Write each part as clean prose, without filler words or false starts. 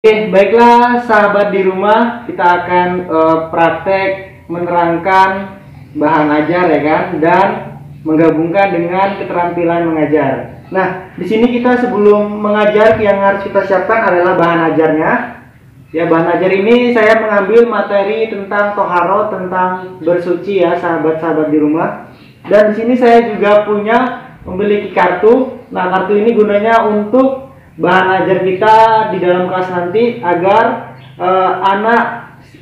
Oke, baiklah sahabat di rumah, kita akan praktek menerangkan bahan ajar ya kan, dan menggabungkan dengan keterampilan mengajar. Nah, di sini kita sebelum mengajar yang harus kita siapkan adalah bahan ajarnya. Ya, bahan ajar ini saya mengambil materi tentang toharo, tentang bersuci ya sahabat-sahabat di rumah. Dan di sini saya juga memiliki kartu. Nah, kartu ini gunanya untuk bahan ajar kita di dalam kelas nanti agar anak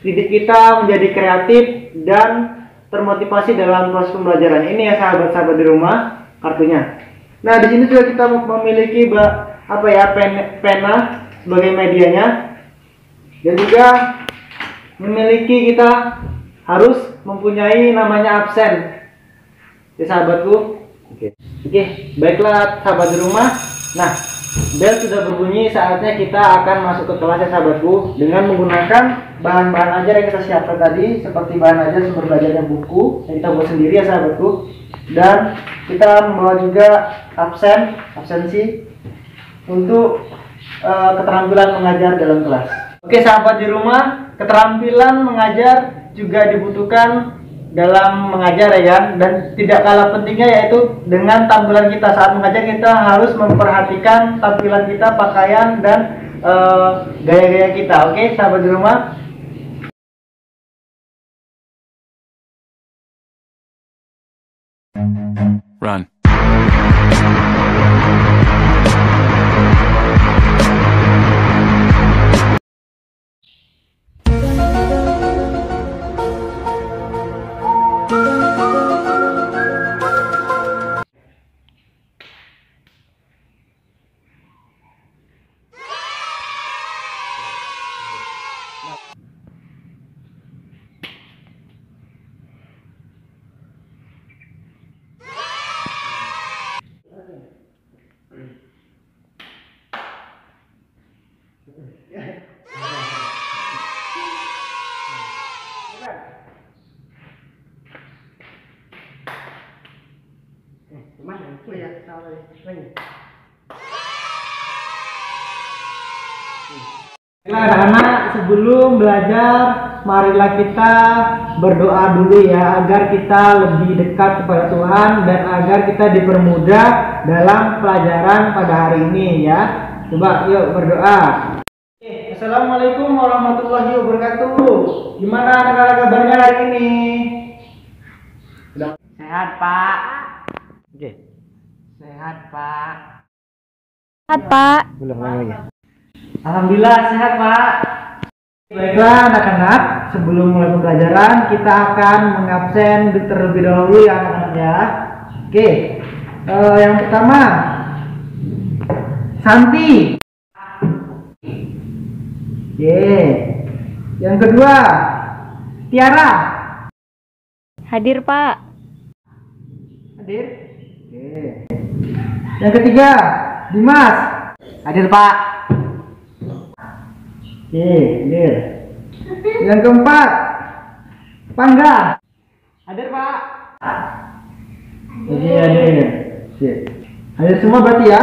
didik kita menjadi kreatif dan termotivasi dalam proses pembelajaran. Ini ya sahabat-sahabat di rumah kartunya. Nah, di sini juga kita memiliki pena sebagai medianya, dan juga memiliki kita harus mempunyai namanya absen ya sahabatku. Oke, baiklah sahabat di rumah. Nah, bel sudah berbunyi, saatnya kita akan masuk ke kelas ya sahabatku, dengan menggunakan bahan-bahan ajar yang kita siapkan tadi, seperti bahan ajar sumber belajarnya buku yang kita buat sendiri ya sahabatku, dan kita membawa juga absensi untuk keterampilan mengajar dalam kelas. Oke sahabat di rumah, keterampilan mengajar juga dibutuhkan dalam mengajar ya kan, dan tidak kalah pentingnya yaitu dengan tampilan kita. Saat mengajar kita harus memperhatikan tampilan kita, pakaian dan gaya-gaya kita. Oke sahabat di rumah. Run. Anak-anak, sebelum belajar marilah kita berdoa dulu ya, agar kita lebih dekat kepada Tuhan dan agar kita dipermudah dalam pelajaran pada hari ini ya. Coba yuk berdoa. Assalamualaikum warahmatullahi wabarakatuh. Gimana anak-anak kabarnya hari ini? Sehat, Pak. Oke. Sehat, Pak. Sehat, Pak. Belum lagi. Alhamdulillah sehat Pak. Baiklah anak-anak, sebelum mulai pembelajaran kita akan mengabsen terlebih dahulu ya anak-anak ya. Oke, yang pertama Santi. Oke, yang kedua Tiara. Hadir, Pak. Hadir. Oke. Yang ketiga Dimas. Hadir, Pak. Oke, hadir. Yang keempat Pangga. Hadir Pak. Oke, hadir. Oke. Hadir semua berarti ya.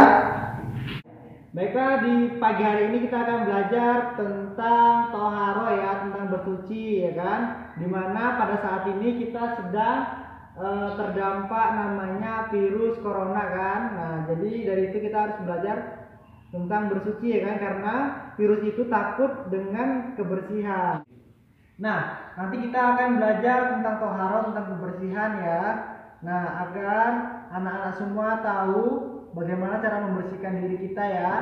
Baiklah, di pagi hari ini kita akan belajar tentang toharo ya, tentang bersuci ya kan, dimana pada saat ini kita sedang terdampak namanya virus corona kan. Nah, jadi dari itu kita harus belajar tentang bersuci ya kan, karena virus itu takut dengan kebersihan. Nah, nanti kita akan belajar tentang toharo, tentang kebersihan ya. Nah, agar anak-anak semua tahu bagaimana cara membersihkan diri kita ya.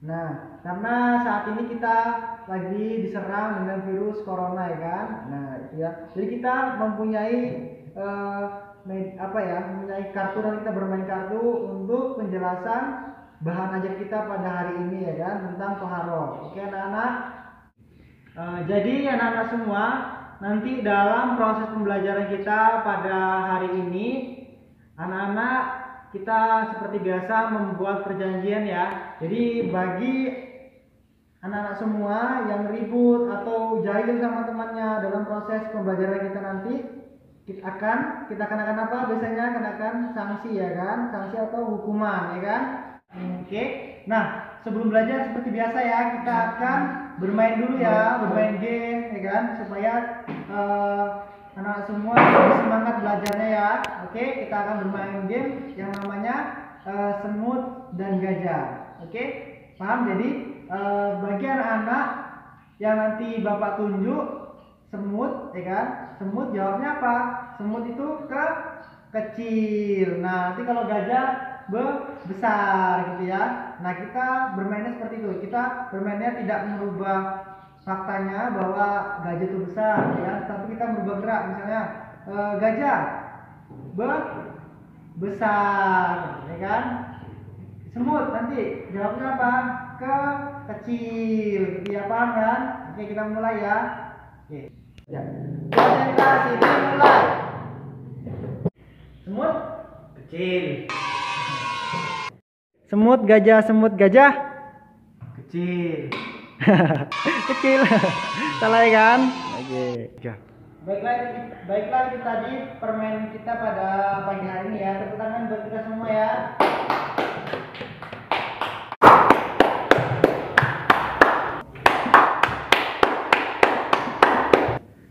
Nah, karena saat ini kita lagi diserang dengan virus corona ya kan. Nah, itu ya. Jadi kita mempunyai mempunyai kartu, dan kita bermain kartu untuk penjelasan bahan ajar kita pada hari ini ya kan, tentang toharo. Oke anak-anak. Jadi anak-anak semua, nanti dalam proses pembelajaran kita pada hari ini, anak-anak kita seperti biasa membuat perjanjian ya. Jadi bagi anak-anak semua yang ribut atau jahil sama temannya dalam proses pembelajaran kita nanti, kita akan kenakan apa? Biasanya kenakan sanksi ya kan, sanksi atau hukuman ya kan. Oke. Nah, sebelum belajar seperti biasa ya, kita akan bermain dulu ya, bermain game ya kan, supaya anak-anak semua lebih semangat belajarnya ya. Oke, kita akan bermain game yang namanya semut dan gajah. Oke, paham? Jadi bagi anak-anak yang nanti Bapak tunjuk semut ya kan, semut jawabnya apa? Semut itu kecil. Nah, nanti kalau gajah besar gitu ya. Nah, kita bermainnya seperti itu. Kita bermainnya tidak merubah faktanya bahwa gajah itu besar ya, tapi kita merubah gerak. Misalnya gajah besar ya kan. Semut nanti jawabnya apa? Kecil gitu ya, paham kan? Oke, kita mulai ya. Oke. Ya. Konsentrasi dimulai. Semut kecil. Semut gajah kecil. Kecil. Salah ya kan? Oke. Baiklah itu tadi permainan kita pada pagi hari ini ya. Tepuk tangan buat kita semua ya.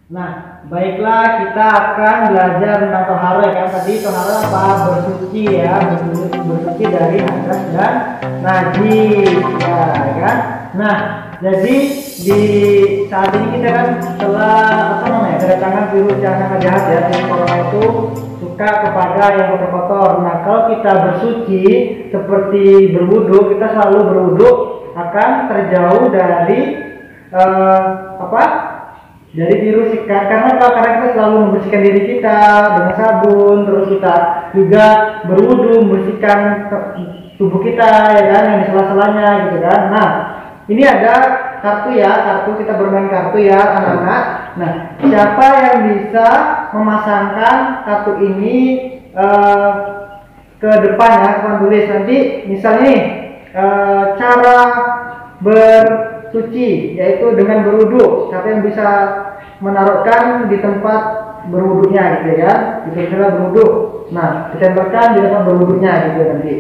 Nah, baiklah kita akan belajar tentang tohara ya kan. Tadi tohara apa? Bersuci ya, bersuci dari hadas dan najis ya kan. Nah, jadi di saat ini kita kan setelah kedatangan virus yang sangat jahat ya, virus corona itu suka kepada yang kotor-kotor. Nah, kalau kita bersuci seperti berwudu, kita selalu berwudu akan terjauh dari dari virus karena kita selalu membersihkan diri kita dengan sabun, terus kita juga berwudu membersihkan tubuh kita ya kan, yang di sela-selanya gitu kan. Nah, ini ada kartu ya, kartu kita bermain kartu ya anak-anak. Nah, siapa yang bisa memasangkan kartu ini ke depan ya, ke depan tulis nanti misalnya nih cara bersuci yaitu dengan berwudu. Siapa yang bisa menaruhkan di tempat berwudunya gitu ya, gitu misalnya berwudu. Nah, ditempelkan di tempat berwudunya gitu nanti.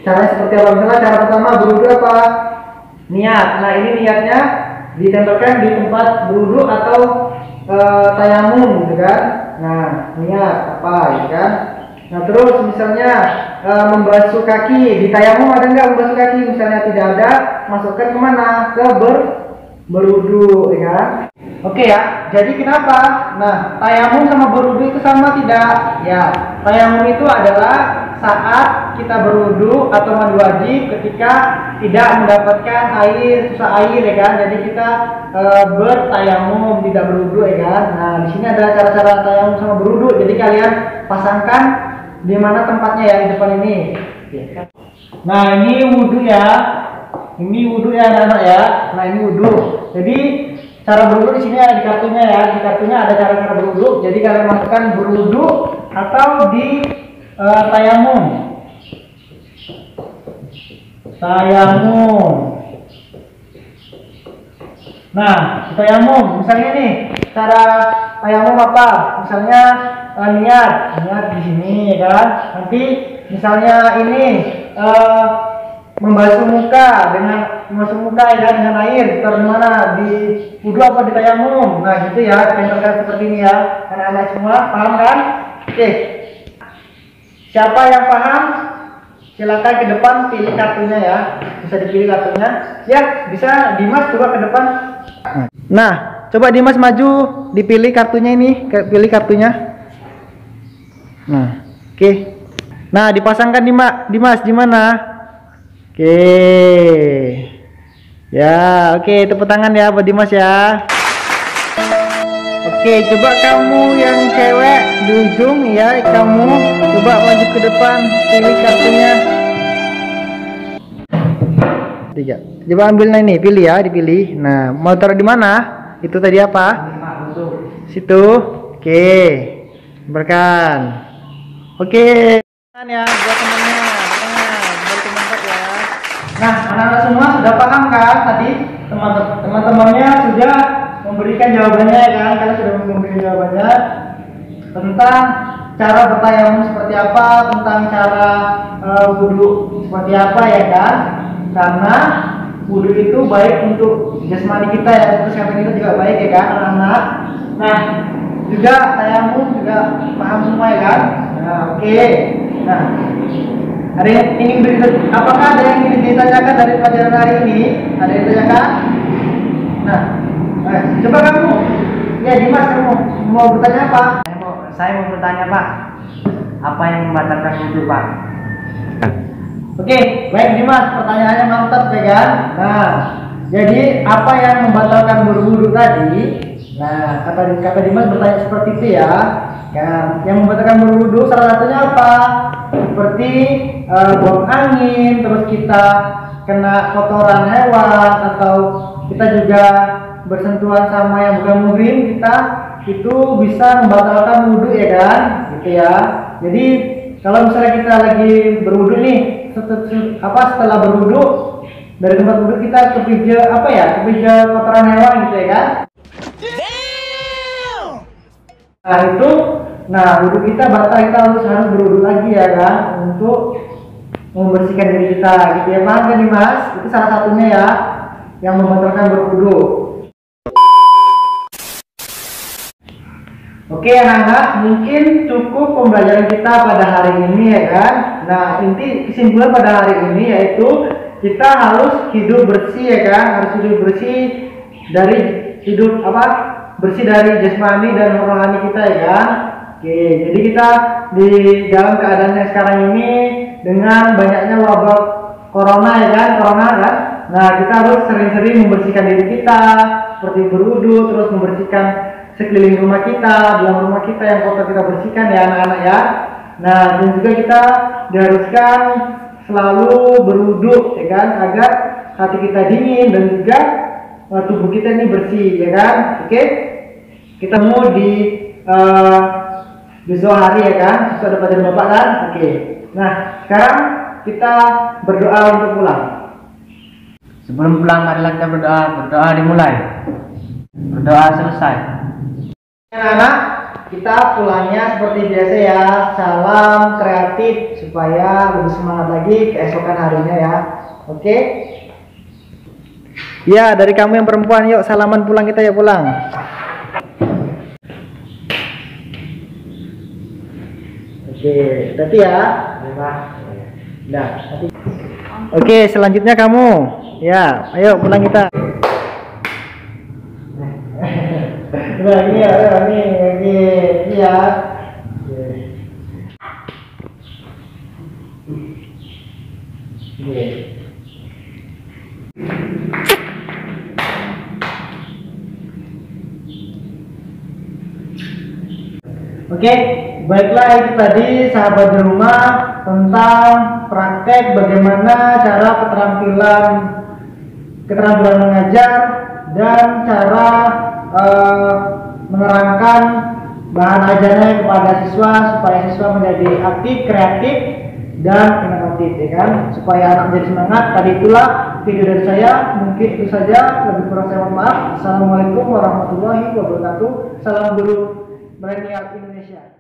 Caranya seperti apa? Misalnya cara pertama berwudu apa? Niat. Nah, ini niatnya ditempelkan di tempat berwudu atau tayamum gitu kan. Nah, niat apa ya kan? Nah, terus misalnya membasuh kaki, di tayamum ada nggak membasuh kaki? Misalnya tidak ada, masukkan kemana? Ke berwudu ya kan? Oke ya, jadi kenapa? Nah, tayamum sama berwudu itu sama tidak? Ya, tayamum itu adalah saat kita berwudu atau mandi wajib ketika tidak mendapatkan air, susah air ya kan. Jadi kita bertayamum, tidak berwudu ya kan. Nah, di sini ada cara-cara tayamum sama berwudu. Jadi kalian pasangkan di mana tempatnya ya, di depan ini. Nah, ini wudu ya. Ini wudu ya anak-anak ya. Nah, ini wudu. Jadi cara berwudu di sini ada di kartunya ya. Di kartunya ada cara-cara berwudu. Jadi kalian masukkan berwudu atau di tayamum. Tayamum. Nah, di tayamum misalnya nih, cara tayamum apa? Misalnya niat di sini ya kan. Nanti misalnya ini membasuh muka ya kan, dengan air. Taruh di mana? Di wudu apa di tayamum? Nah, gitu ya, tempelkan seperti ini ya. Anak-anak semua paham kan? Oke. Siapa yang paham? Silakan ke depan pilih kartunya ya. Bisa dipilih kartunya. Ya, bisa Dimas coba ke depan. Nah, coba Dimas maju, dipilih kartunya ini, pilih kartunya. Nah, oke. Nah, dipasangkan Dimas di mana? Oke. Ya, oke, tepuk tangan ya buat Dimas ya. Oke, coba kamu yang cewek di ujung ya, kamu coba maju ke depan, pilih kartunya. 3. Coba ambil ini, pilih ya, dipilih. Nah, mau taruh di mana? Itu tadi apa? Situ. Oke. Tempelkan. Oke. Ya, buat temannya. Buat teman-teman ya. Nah, anak-anak semua sudah paham kan tadi? Teman-temannya sudah memberikan jawabannya kan? Kalian sudah memberikan jawabannya tentang cara bertayamum seperti apa, tentang cara wudu seperti apa ya kan? karena wudhu itu baik untuk jasmani kita ya, untuk kesehatan kita juga baik ya kan anak-anak. Nah juga tayamum juga paham semua ya kan. Nah oke. Nah ada yang ingin apakah ada yang ingin ditanyakan dari pelajaran hari ini? Ada yang ditanyakan? Nah coba kamu ya Dimas, kamu mau bertanya apa? Saya mau bertanya Pak, apa yang membatalkan wudhu Pak? Oke, baik Dimas, pertanyaannya mantap ya kan? Nah, jadi apa yang membatalkan berwudu tadi? Nah, kata Dimas bertanya seperti itu ya. Kan, yang membatalkan berwudu salah satunya apa? Seperti buang angin, terus kita kena kotoran hewan, atau kita juga bersentuhan sama yang bukan muhrim, kita itu bisa membatalkan wudhu ya kan? Gitu ya. Jadi kalau misalnya kita lagi berwudhu nih, setelah berwudhu dari tempat wudhu kita kepijak kotoran hewan gitu ya kan? Nah wudhu kita batal, kita harus berwudhu lagi ya kan, untuk membersihkan diri kita gitu ya, paham kan Dimas? Itu salah satunya ya yang membatalkan berwudhu. Oke anak-anak, mungkin cukup pembelajaran kita pada hari ini ya kan. Nah inti kesimpulan pada hari ini yaitu kita harus hidup bersih ya kan, harus hidup bersih dari bersih dari jasmani dan rohani kita ya kan. Oke, jadi kita di dalam keadaan yang sekarang ini dengan banyaknya wabah corona ya kan, Nah kita harus sering-sering membersihkan diri kita, seperti berwudu, terus membersihkan sekeliling rumah kita, dalam rumah kita yang kotor kita bersihkan ya anak-anak ya. Nah dan juga kita diharuskan selalu berwudu ya kan, agar hati kita dingin dan juga tubuh kita ini bersih ya kan. Oke, kita mau di hari ya kan, sudah pada bapak kan. Oke, nah sekarang kita berdoa untuk pulang. Sebelum pulang marilah kita berdoa dimulai. Berdoa selesai. Anak-anak, kita pulangnya seperti biasa ya, salam kreatif supaya lebih semangat lagi keesokan harinya ya. Oke? Ya, dari kamu yang perempuan, yuk salaman pulang kita ya pulang. Oke, hati ya. Nah, oke, selanjutnya kamu. Ya, ayo pulang kita. Nah, ini ya, ini ya. Oke, baiklah itu tadi sahabat di rumah tentang praktek bagaimana cara keterampilan mengajar dan cara menerangkan bahan ajarnya kepada siswa supaya siswa menjadi aktif, kreatif dan inovatif ya kan, supaya anak menjadi semangat. Tadi itulah video dari saya, mungkin itu saja, lebih kurang saya mohon maaf. Assalamualaikum warahmatullahi wabarakatuh. Salam guru milenial Indonesia.